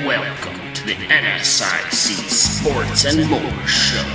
Welcome to the NSIC Sports and More Show.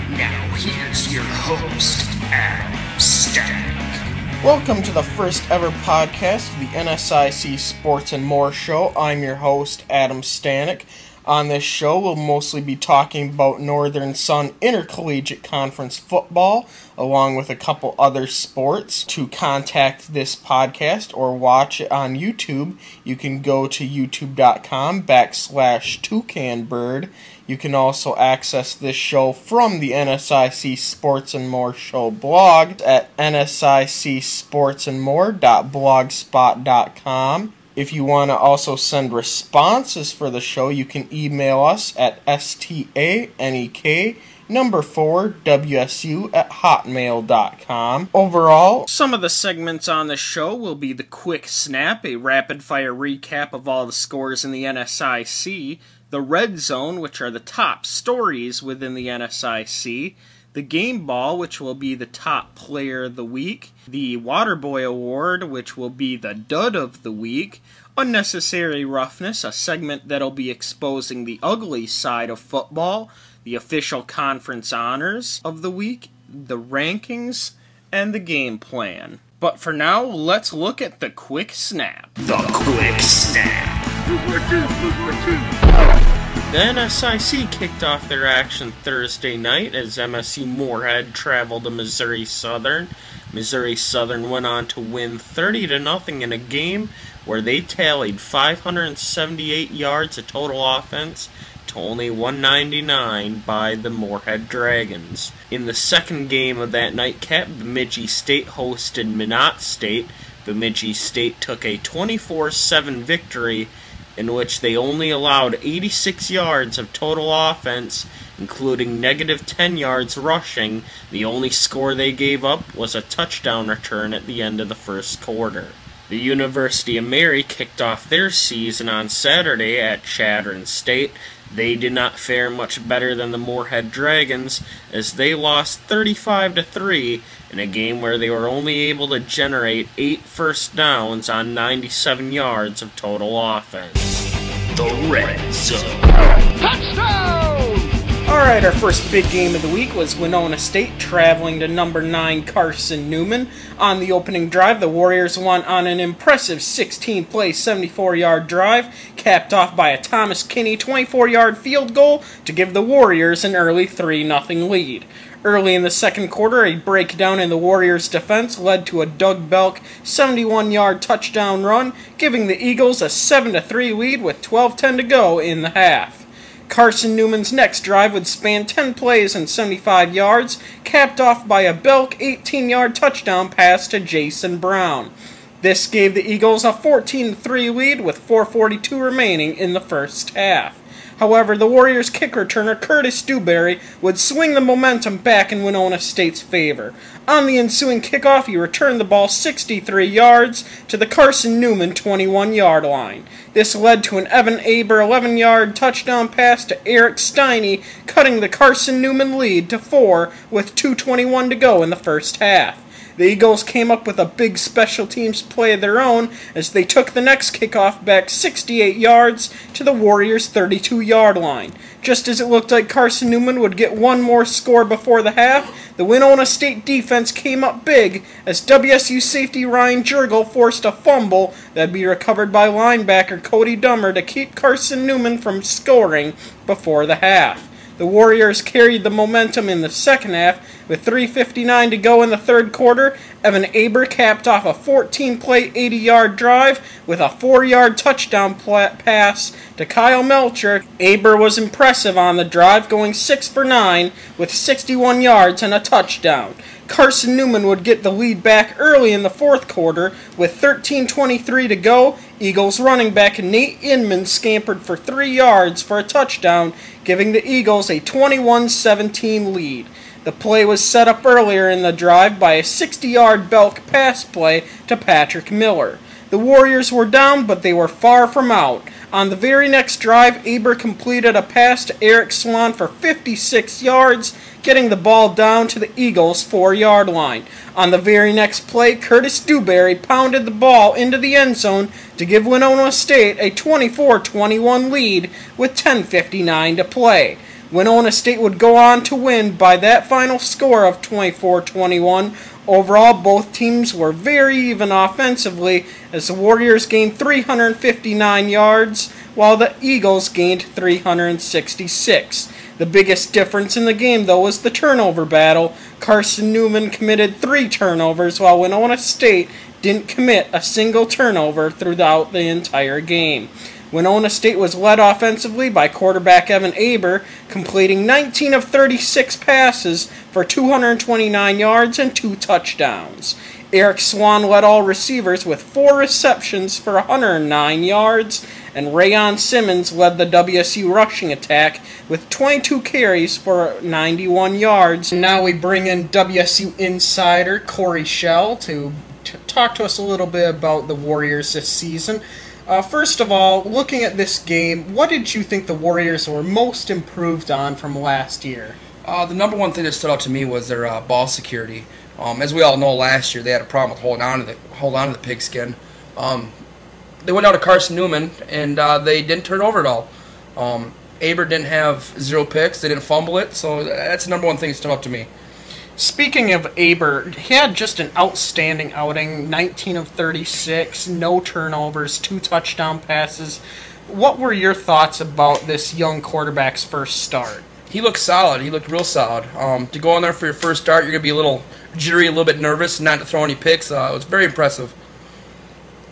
Now here's your host, Adam Stanek. Welcome to the first ever podcast of the NSIC Sports and More Show. I'm your host, Adam Stanek. On this show, we'll mostly be talking about Northern Sun Intercollegiate Conference football, along with a couple other sports. To contact this podcast or watch it on YouTube, you can go to youtube.com/toucanbird. You can also access this show from the NSIC Sports and More Show blog at nsicsportsandmore.blogspot.com. If you want to also send responses for the show, you can email us at stanek4wsu@hotmail.com. Overall, some of the segments on the show will be the Quick Snap, a rapid-fire recap of all the scores in the NSIC, the Red Zone, which are the top stories within the NSIC, the Game Ball, which will be the top player of the week, the Waterboy Award, which will be the dud of the week, Unnecessary Roughness, a segment that'll be exposing the ugly side of football, the official conference honors of the week, the rankings, and the game plan. But for now, let's look at the Quick Snap. The Quick Snap. The NSIC kicked off their action Thursday night as MSU-Moorhead traveled to Missouri Southern. Missouri Southern went on to win 30-0 in a game where they tallied 578 yards of total offense to only 199 by the Moorhead Dragons. In the second game of that nightcap, Bemidji State hosted Minot State. Bemidji State took a 24-7 victory in which they only allowed 86 yards of total offense, including negative 10 yards rushing. The only score they gave up was a touchdown return at the end of the first quarter. The University of Mary kicked off their season on Saturday at Chadron State. They did not fare much better than the Moorhead Dragons, as they lost 35-3 in a game where they were only able to generate 8 first downs on 97 yards of total offense. The Red Zone. Touchdown! Alright, our first big game of the week was Winona State traveling to number 9 Carson Newman. On the opening drive, the Warriors won on an impressive 16-play, 74-yard drive, capped off by a Thomas Kinney 24-yard field goal to give the Warriors an early 3-0 lead. Early in the second quarter, a breakdown in the Warriors' defense led to a Doug Belk 71-yard touchdown run, giving the Eagles a 7-3 lead with 12:10 to go in the half. Carson Newman's next drive would span 10 plays and 75 yards, capped off by a Belk 18-yard touchdown pass to Jason Brown. This gave the Eagles a 14-3 lead with 4:42 remaining in the first half. However, the Warriors' kick returner Curtis Dewberry would swing the momentum back in Winona State's favor. On the ensuing kickoff, he returned the ball 63 yards to the Carson Newman 21-yard line. This led to an Evan Aber 11-yard touchdown pass to Eric Steiny, cutting the Carson Newman lead to 4 with 2:21 to go in the first half. The Eagles came up with a big special teams play of their own as they took the next kickoff back 68 yards to the Warriors' 32-yard line. Just as it looked like Carson Newman would get one more score before the half, the Winona State defense came up big as WSU safety Ryan Jurgel forced a fumble that'd be recovered by linebacker Cody Dummer to keep Carson Newman from scoring before the half. The Warriors carried the momentum in the second half. With 3:59 to go in the third quarter, Evan Aber capped off a 14-play, 80-yard drive with a 4-yard touchdown pass to Kyle Melcher. Aber was impressive on the drive, going 6 for 9 with 61 yards and a touchdown. Carson Newman would get the lead back early in the fourth quarter with 13:23 to go. Eagles running back Nate Inman scampered for 3 yards for a touchdown, giving the Eagles a 21-17 lead. The play was set up earlier in the drive by a 60-yard Belk pass play to Patrick Miller. The Warriors were down, but they were far from out. On the very next drive, Aber completed a pass to Eric Swan for 56 yards, getting the ball down to the Eagles' 4-yard line. On the very next play, Curtis Dewberry pounded the ball into the end zone to give Winona State a 24-21 lead with 10:59 to play. Winona State would go on to win by that final score of 24-21. Overall, both teams were very even offensively, as the Warriors gained 359 yards, while the Eagles gained 366. The biggest difference in the game, though, was the turnover battle. Carson Newman committed 3 turnovers, while Winona State didn't commit a single turnover throughout the entire game. Winona State was led offensively by quarterback Evan Aber, completing 19 of 36 passes for 229 yards and 2 touchdowns. Eric Swan led all receivers with 4 receptions for 109 yards, and Rayon Simmons led the WSU rushing attack with 22 carries for 91 yards. Now we bring in WSU insider Corey Schell to talk to us a little bit about the Warriors this season. First of all, looking at this game, what did you think the Warriors were most improved on from last year? The number one thing that stood out to me was their ball security. As we all know, last year they had a problem with holding on to the pigskin. They went out to Carson Newman, and they didn't turn over at all. Aber didn't have 0 picks. They didn't fumble it, so that's the number one thing that stood out to me. Speaking of Aber, he had just an outstanding outing, 19 of 36, no turnovers, 2 touchdown passes. What were your thoughts about this young quarterback's first start? He looked solid. He looked real solid. To go in there for your first start, you're going to be a little jittery, a little bit nervous, not to throw any picks. It was very impressive.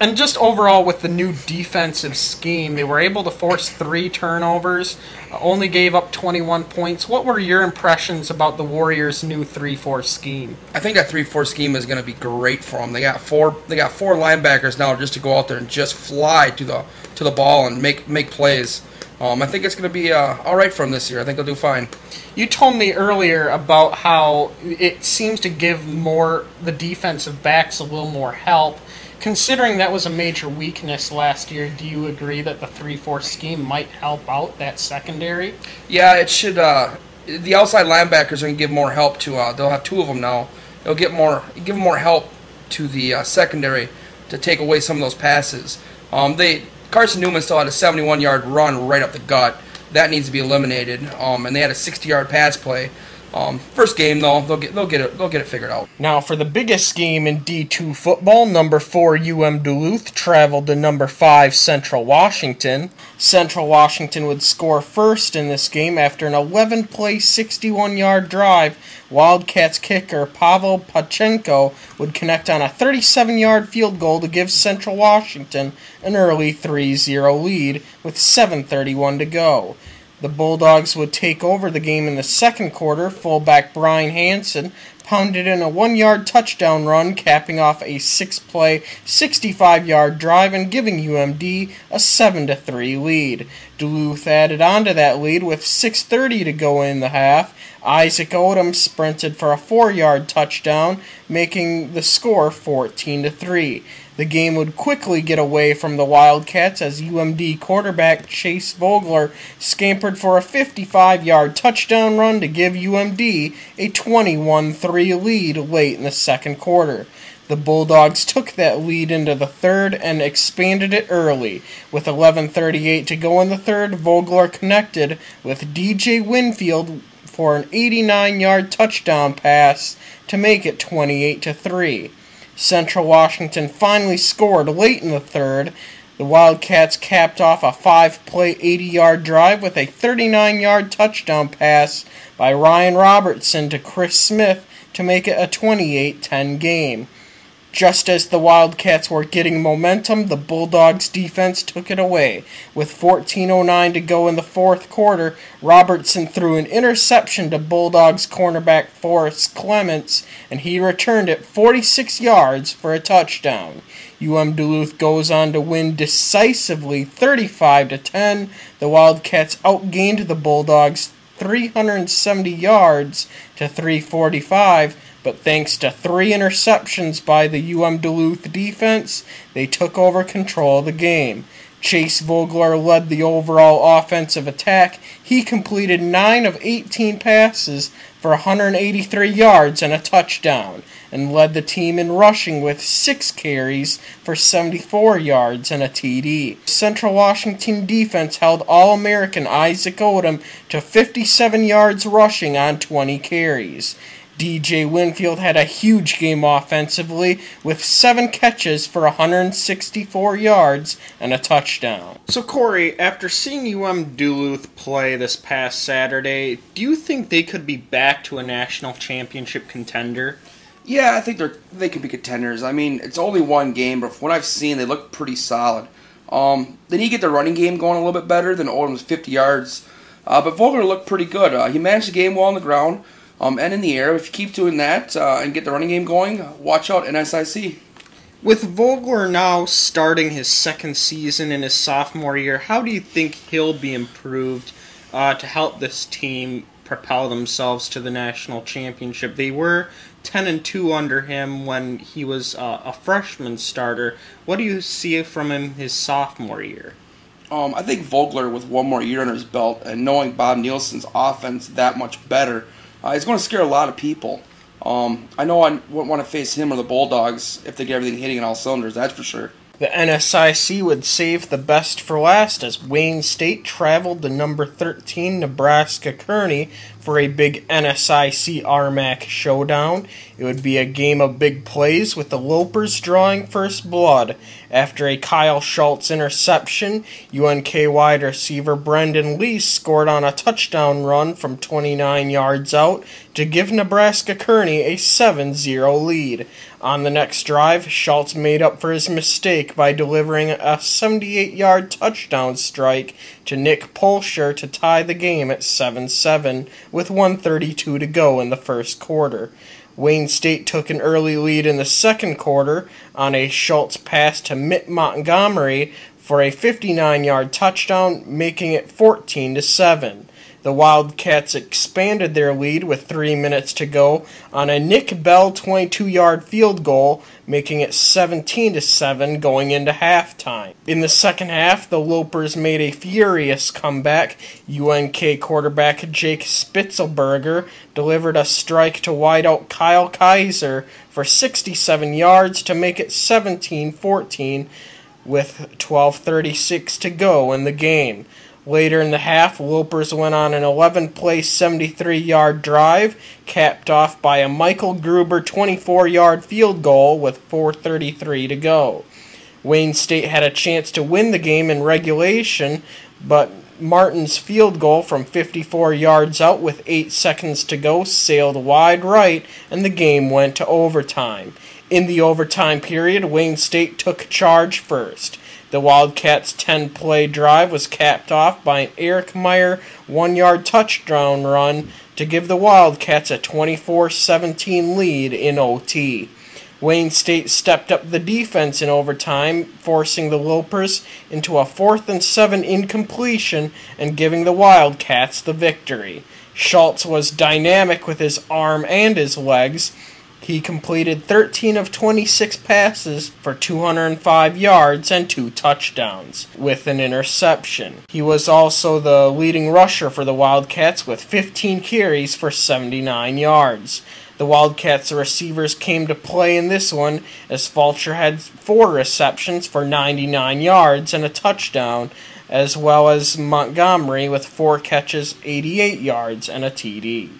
And just overall with the new defensive scheme, they were able to force 3 turnovers, only gave up 21 points. What were your impressions about the Warriors' new 3-4 scheme? I think that 3-4 scheme is going to be great for them. They got four linebackers now just to go out there and just fly to the ball and make plays. I think it's going to be all right for them this year. I think they'll do fine. You told me earlier about how it seems to give the defensive backs a little more help. Considering that was a major weakness last year, do you agree that the 3-4 scheme might help out that secondary? Yeah, it should. The outside linebackers are going to give more help to. They'll have 2 of them now. They'll give them more help to the secondary to take away some of those passes. Carson Newman still had a 71-yard run right up the gut. That needs to be eliminated. And they had a 60-yard pass play. First game though, they'll get it figured out. Now for the biggest game in D2 football, number 4 UM-Duluth traveled to number 5 Central Washington. Central Washington would score first in this game after an 11-play, 61-yard drive. Wildcats kicker Pavel Pachenko would connect on a 37-yard field goal to give Central Washington an early 3-0 lead with 7:31 to go. The Bulldogs would take over the game in the second quarter. Fullback Brian Hansen pounded in a 1-yard touchdown run, capping off a 6-play, 65-yard drive and giving UMD a 7-3 lead. Duluth added on to that lead with 6:30 to go in the half. Isaac Odom sprinted for a 4-yard touchdown, making the score 14-3. The game would quickly get away from the Wildcats as UMD quarterback Chase Vogler scampered for a 55-yard touchdown run to give UMD a 21-3 lead late in the second quarter. The Bulldogs took that lead into the third and expanded it early. With 11:38 to go in the third, Vogler connected with DJ Winfield for an 89-yard touchdown pass to make it 28-3. Central Washington finally scored late in the third. The Wildcats capped off a 5-play, 80-yard drive with a 39-yard touchdown pass by Ryan Robertson to Chris Smith to make it a 28-10 game. Just as the Wildcats were getting momentum, the Bulldogs' defense took it away. With 14:09 to go in the fourth quarter, Robertson threw an interception to Bulldogs cornerback Forrest Clements, and he returned it 46 yards for a touchdown. UM-Duluth goes on to win decisively 35-10. The Wildcats outgained the Bulldogs 370 yards to 345, but thanks to 3 interceptions by the UM-Duluth defense, they took over control of the game. Chase Vogler led the overall offensive attack. He completed 9 of 18 passes for 183 yards and a touchdown, and led the team in rushing with 6 carries for 74 yards and a TD. Central Washington defense held All-American Isaac Odom to 57 yards rushing on 20 carries. DJ Winfield had a huge game offensively with 7 catches for 164 yards and a touchdown. So Corey, after seeing UM-Duluth play this past Saturday, do you think they could be back to a national championship contender? Yeah, I think they could be contenders. I mean, it's only one game, but from what I've seen, they look pretty solid. They need to get the running game going a little bit better than Odom's 50 yards. But Vogler looked pretty good. He managed the game well on the ground. And in the air. If you keep doing that and get the running game going, watch out NSIC. With Vogler now starting his second season in his sophomore year, how do you think he'll be improved to help this team propel themselves to the national championship? They were 10-2 under him when he was a freshman starter. What do you see from him his sophomore year? I think Vogler, with one more year under his belt and knowing Bob Nielsen's offense that much better, he's going to scare a lot of people. I know I wouldn't want to face him or the Bulldogs if they get everything hitting on all cylinders, that's for sure. The NSIC would save the best for last as Wayne State traveled to number 13 Nebraska-Kearney for a big NSIC RMAC showdown. It would be a game of big plays with the Lopers drawing first blood. After a Kyle Schultz interception, UNK wide receiver Brendan Lee scored on a touchdown run from 29 yards out to give Nebraska-Kearney a 7-0 lead. On the next drive, Schultz made up for his mistake by delivering a 78-yard touchdown strike to Nick Polsher to tie the game at 7-7 with 1:32 to go in the first quarter. Wayne State took an early lead in the second quarter on a Schultz pass to Mitt Montgomery for a 59-yard touchdown, making it 14-7. The Wildcats expanded their lead with 3 minutes to go on a Nick Bell 22-yard field goal, making it 17-7 going into halftime. In the second half, the Lopers made a furious comeback. UNK quarterback Jake Spitzelberger delivered a strike to wideout Kyle Kaiser for 67 yards to make it 17-14 with 12:36 to go in the game. Later in the half, Lopers went on an 11-play, 73-yard drive, capped off by a Michael Gruber 24-yard field goal with 4:33 to go. Wayne State had a chance to win the game in regulation, but Martin's field goal from 54 yards out with 8 seconds to go sailed wide right, and the game went to overtime. In the overtime period, Wayne State took charge first. The Wildcats' 10-play drive was capped off by an Eric Meyer 1-yard touchdown run to give the Wildcats a 24-17 lead in OT. Wayne State stepped up the defense in overtime, forcing the Lopers into a 4th and 7 incompletion and giving the Wildcats the victory. Schultz was dynamic with his arm and his legs. He completed 13 of 26 passes for 205 yards and 2 touchdowns, with an interception. He was also the leading rusher for the Wildcats with 15 carries for 79 yards. The Wildcats' receivers came to play in this one, as Fulcher had 4 receptions for 99 yards and a touchdown, as well as Montgomery with 4 catches, 88 yards, and a TD.